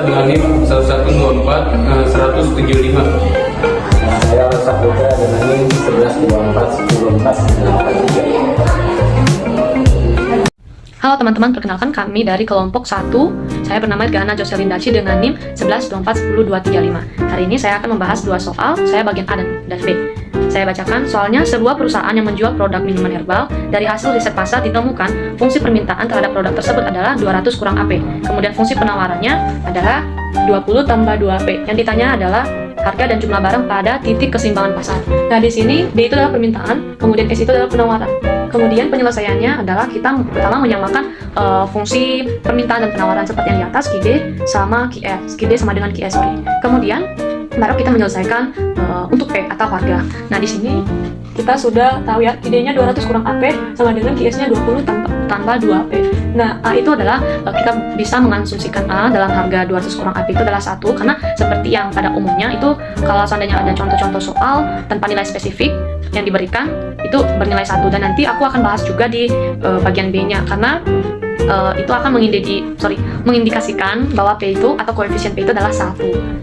dengan NIM 1124 175. Saya Saputra dengan NIM 1124 148 Halo teman-teman, perkenalkan kami dari kelompok 1. Saya bernama Gana Joselindaci dengan NIM 1124 10235. Hari ini saya akan membahas dua soal, saya bagian A dan B. Saya bacakan soalnya. Sebuah perusahaan yang menjual produk minuman herbal, dari hasil riset pasar ditemukan fungsi permintaan terhadap produk tersebut adalah 200 kurang AP. Kemudian fungsi penawarannya adalah 20 tambah 2AP. Yang ditanya adalah harga dan jumlah barang pada titik keseimbangan pasar. Nah, di sini B itu adalah permintaan, kemudian S itu adalah penawaran. Kemudian penyelesaiannya adalah kita pertama menyamakan fungsi permintaan dan penawaran seperti yang di atas, QD sama QS. QD sama dengan QS, Kemudian baru kita menyelesaikan untuk P atau harga. Nah, di sini kita sudah tahu ya, QD-nya 200 kurang AP sama dengan QS-nya 20 tambah 2AP. Nah, A itu adalah kita bisa mengasumsikan A dalam harga 200 kurang AP itu adalah 1, karena seperti yang pada umumnya itu kalau seandainya ada contoh-contoh soal tanpa nilai spesifik yang diberikan itu bernilai 1, dan nanti aku akan bahas juga di bagian B-nya, karena itu akan mengindikasikan bahwa P itu atau koefisien P itu adalah 1.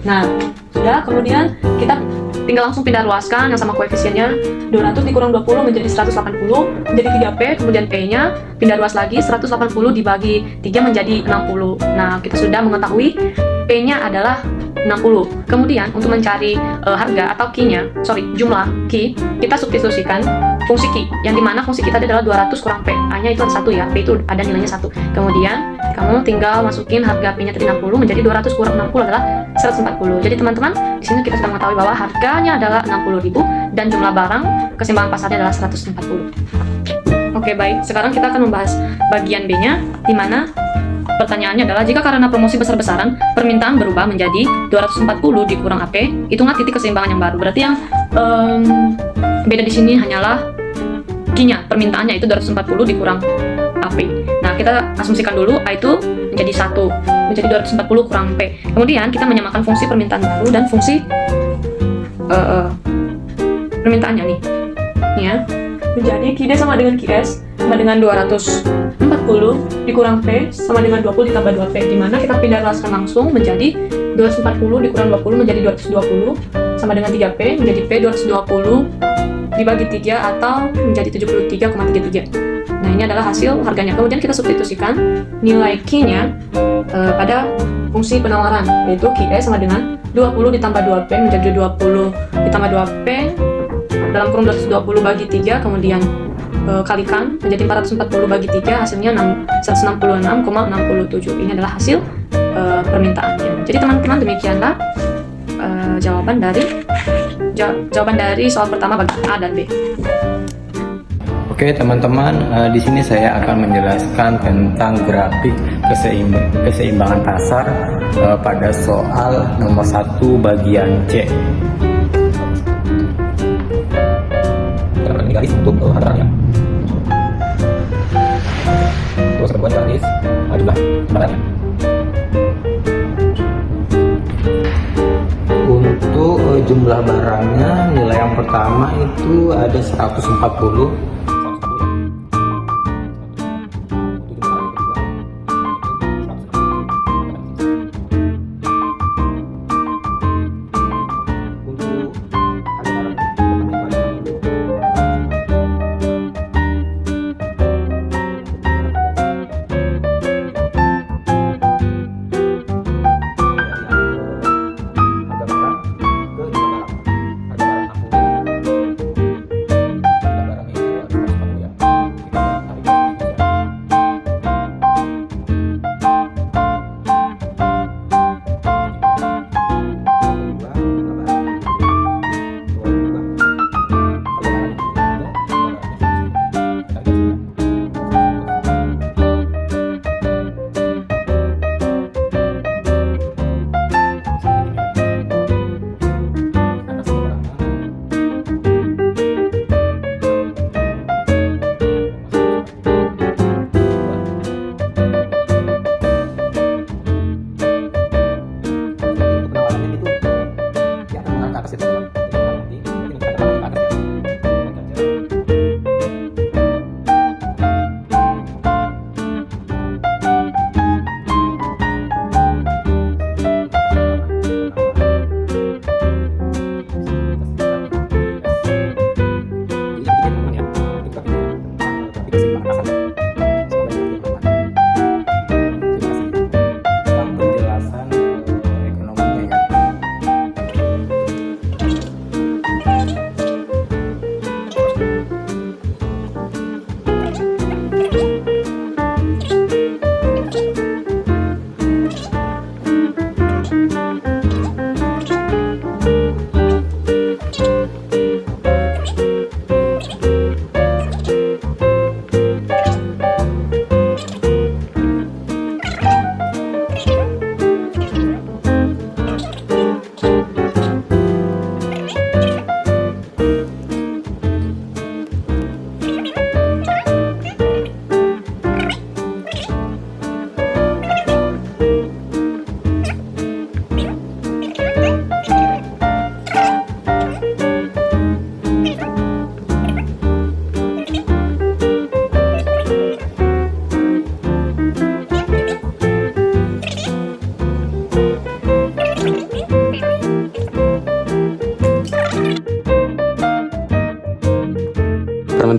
Nah, sudah, kemudian kita tinggal langsung pindah ruaskan yang sama koefisiennya 200 dikurang 20 menjadi 180 menjadi 3P, kemudian P-nya pindah ruas lagi 180 dibagi 3 menjadi 60. Nah, kita sudah mengetahui P-nya adalah 60. Kemudian untuk mencari harga atau jumlah Q, kita substitusikan fungsi Q, yang dimana fungsi kita adalah 200 kurang P. A-nya itu 1 ya, P itu ada nilainya 1. Kemudian kamu tinggal masukin harga P-nya tadi 60 menjadi 200 kurang 60 adalah 140. Jadi teman-teman, di sini kita sudah mengetahui bahwa harganya adalah 60.000 dan jumlah barang keseimbangan pasarnya adalah 140. Oke, baik. Sekarang kita akan membahas bagian B-nya, di mana pertanyaannya adalah jika karena promosi besar-besaran permintaan berubah menjadi 240 dikurang AP, hitunglah titik keseimbangan yang baru. Berarti yang beda di sini hanyalah Q-nya, permintaannya itu 240 dikurang AP. Nah, kita asumsikan dulu A itu menjadi 1, menjadi 240 kurang P. Kemudian kita menyamakan fungsi permintaan baru dan fungsi permintaannya nih ya. Menjadi QD sama dengan QS sama dengan 240 dikurang P sama dengan 20 ditambah 2P, dimana kita pindah ruaskan langsung menjadi 240 dikurang 20 menjadi 220 sama dengan 3P, menjadi P 220 dibagi 3 atau menjadi 73,33. Nah, ini adalah hasil harganya. Kemudian kita substitusikan nilai Q-nya pada fungsi penawaran, yaitu QS sama dengan 20 ditambah 2P menjadi 20 ditambah 2P dalam kurung 220 bagi 3, kemudian kalikan menjadi 440 bagi 3, hasilnya 166,67. Ini adalah hasil permintaannya. Jadi teman-teman, demikianlah jawaban dari soal pertama bagi A dan B. Oke teman-teman, di sini saya akan menjelaskan tentang grafik keseimbangan pasar pada soal nomor 1 bagian C. Garis untuk harganya. Terus buat garis jumlah barangnya. Untuk jumlah barangnya, nilai yang pertama itu ada 140.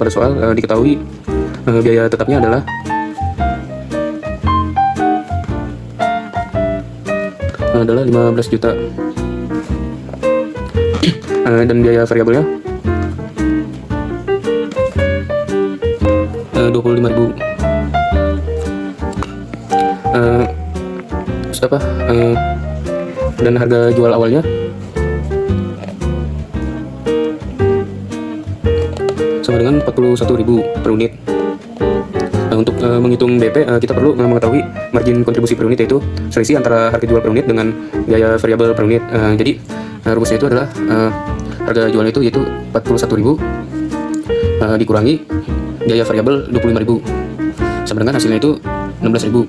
pada soal diketahui biaya tetapnya adalah adalah 15 juta dan biaya variabelnya 25.000. Dan harga jual awalnya sama dengan 41.000 per unit. Untuk menghitung BP kita perlu mengetahui margin kontribusi per unit, yaitu selisih antara harga jual per unit dengan biaya variabel per unit. Jadi rumusnya itu adalah harga jualnya itu yaitu 41.000 dikurangi biaya variabel 25.000 sama dengan hasilnya itu 16.000.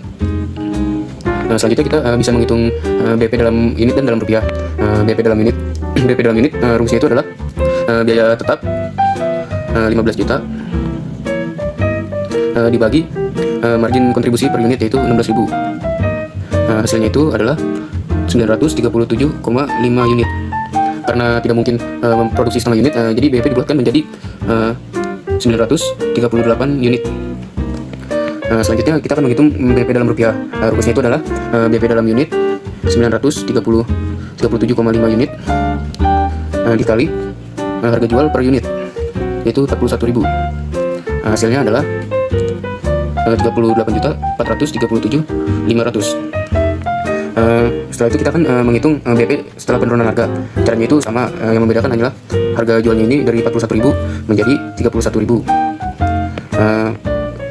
Selanjutnya kita bisa menghitung BP dalam unit dan dalam rupiah. BP dalam unit rumusnya itu adalah biaya tetap 15 juta dibagi margin kontribusi per unit yaitu 16.000. Hasilnya itu adalah 937,5 unit. Karena tidak mungkin memproduksi setengah unit, jadi BP dibuatkan menjadi 938 unit. Selanjutnya kita akan menghitung BP dalam rupiah. Rumusnya itu adalah BP dalam unit 937,5 unit dikali harga jual per unit yaitu 41.000. Hasilnya adalah 38.437.500. Setelah itu kita akan menghitung BP setelah penurunan harga. Caranya itu sama, yang membedakan hanyalah harga jualnya ini dari 41.000 menjadi 31.000.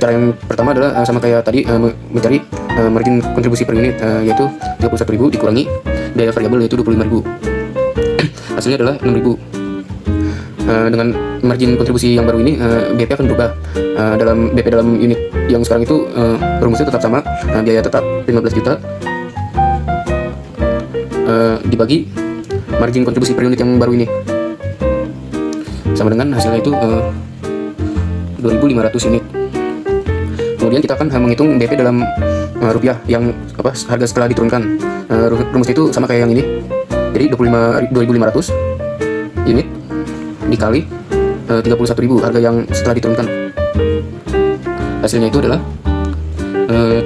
Cara yang pertama adalah sama kayak tadi, mencari margin kontribusi per unit, yaitu 31.000 dikurangi biaya variabel yaitu 25.000. Hasilnya adalah 6.000. Dengan margin kontribusi yang baru ini, BP akan berubah. Dalam BP dalam unit yang sekarang itu rumusnya tetap sama, biaya tetap 15 juta dibagi margin kontribusi per unit yang baru ini, sama dengan hasilnya itu 2.500 unit. Kemudian kita akan menghitung BP dalam rupiah yang harga setelah diturunkan. Rumusnya itu sama kayak yang ini. Jadi 2.500 unit dikali 31.000 harga yang setelah diturunkan. Hasilnya itu adalah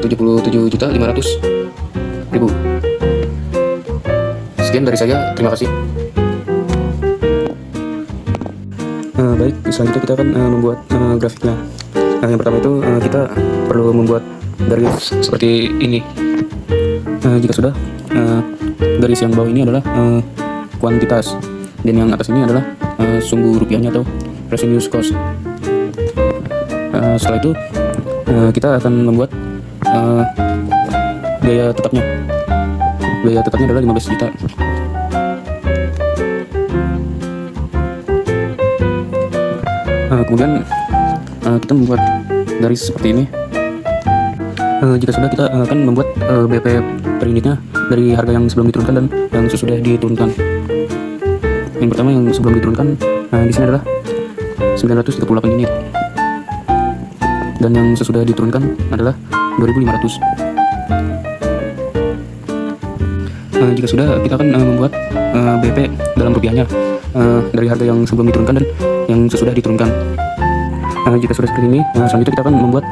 77.500.000. Sekian dari saya, terima kasih. Baik, selanjutnya kita akan membuat grafiknya. Yang pertama itu kita perlu membuat garis seperti ini. Jika sudah, garis yang bawah ini adalah kuantitas, dan yang atas ini adalah sumbu rupiahnya atau revenue cost. Setelah itu kita akan membuat biaya tetapnya. Biaya tetapnya adalah 15 juta. Kemudian kita membuat garis seperti ini. Jika sudah, kita akan membuat BP per unitnya dari harga yang sebelum diturunkan dan yang sesudah diturunkan. Yang pertama yang sebelum diturunkan di sini adalah 938 unit, dan yang sesudah diturunkan adalah 2.500. Jika sudah, kita akan membuat BP dalam rupiahnya dari harga yang sebelum diturunkan dan yang sesudah diturunkan. Jika sudah seperti ini, selanjutnya kita akan membuat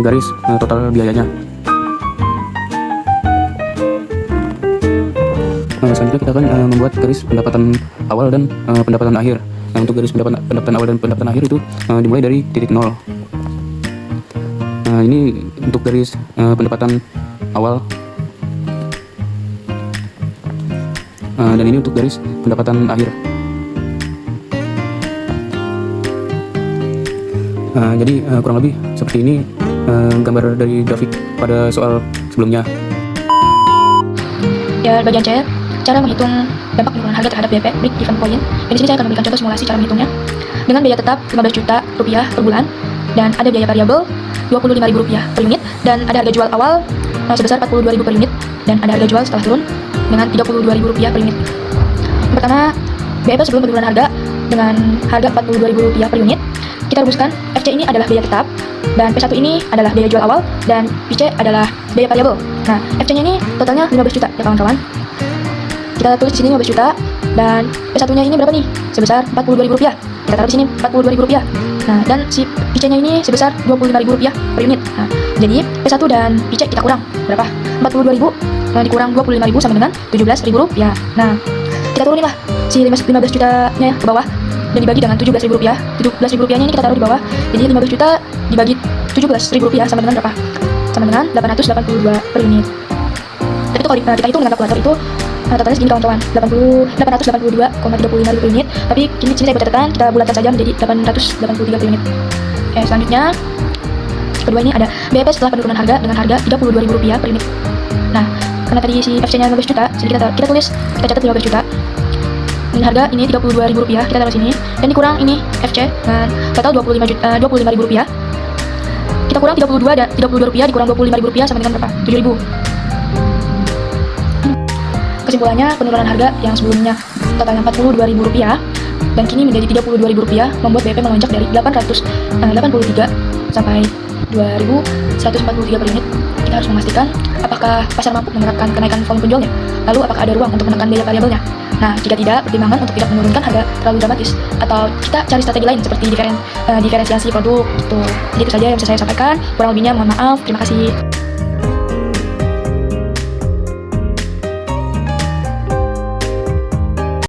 garis total biayanya. Selanjutnya kita akan membuat garis pendapatan awal dan pendapatan akhir. Untuk garis pendapatan awal dan pendapatan akhir itu dimulai dari titik 0. Ini untuk garis pendapatan awal, dan ini untuk garis pendapatan akhir. Jadi kurang lebih seperti ini gambar dari grafik pada soal sebelumnya. Ya, bagian C, cara menghitung dampak penurunan harga terhadap BP break even point. Dan di sini saya akan memberikan contoh simulasi cara menghitungnya dengan biaya tetap 15 juta rupiah per bulan, dan ada biaya variabel 25.000 rupiah per unit, dan ada harga jual awal sebesar 42.000 per unit, dan ada harga jual setelah turun dengan 32.000 rupiah per unit. Yang pertama, BP sebelum penurunan harga dengan harga 42.000 rupiah per unit. Kita rumuskan FC ini adalah biaya tetap, dan P1 ini adalah biaya jual awal, dan PC adalah biaya variabel. Nah, FC-nya ini totalnya 15 juta ya kawan-kawan. Kita tulis di sini 15 juta, dan P1-nya ini berapa nih? Sebesar 42.000 rupiah. Kita taruh di sini 42.000 rupiah. Nah, dan si PC-nya ini sebesar Rp25.000 per unit. Nah, jadi P1 dan PC kita kurang berapa? 42.000 dikurang 25.000 sama dengan Rp17.000. Nah, kita turunin lah si 15 jutanya ke bawah dan dibagi dengan Rp17.000. Rp17.000 nya ini kita taruh di bawah. Jadi 15 juta dibagi Rp17.000 sama dengan berapa? Sama dengan 882 per unit. Tapi itu kalau kita hitung dengan kalkulator itu totalnya segini kawan-kawan, 882,35 per unit. Tapi sini saya buat catatan, kita bulatkan saja menjadi 883 per unit. Oke, selanjutnya kedua ini ada BEP setelah penurunan harga dengan harga Rp32.000 per unit. Nah, karena tadi si FC-nya 15 juta, jadi kita tulis, kita catat 15 juta. Dan harga ini Rp32.000, kita taruh sini, dan dikurang ini FC dengan total Rp25.000. Kita kurang 32 dan Rp32 dikurang Rp25.000 sama dengan berapa? Rp7.000. Kesimpulannya, penurunan harga yang sebelumnya totalnya Rp42.000 dan kini menjadi Rp32.000 membuat BEP melonjak dari 883 sampai 2.143 per unit. Kita harus memastikan apakah pasar mampu menerapkan kenaikan volume penjualnya, lalu apakah ada ruang untuk menekan biaya variabelnya. Nah, jika tidak, pertimbangan untuk tidak menurunkan harga terlalu dramatis, atau kita cari strategi lain seperti diferensiasi produk gitu. Jadi itu saja yang bisa saya sampaikan, kurang lebihnya mohon maaf, terima kasih.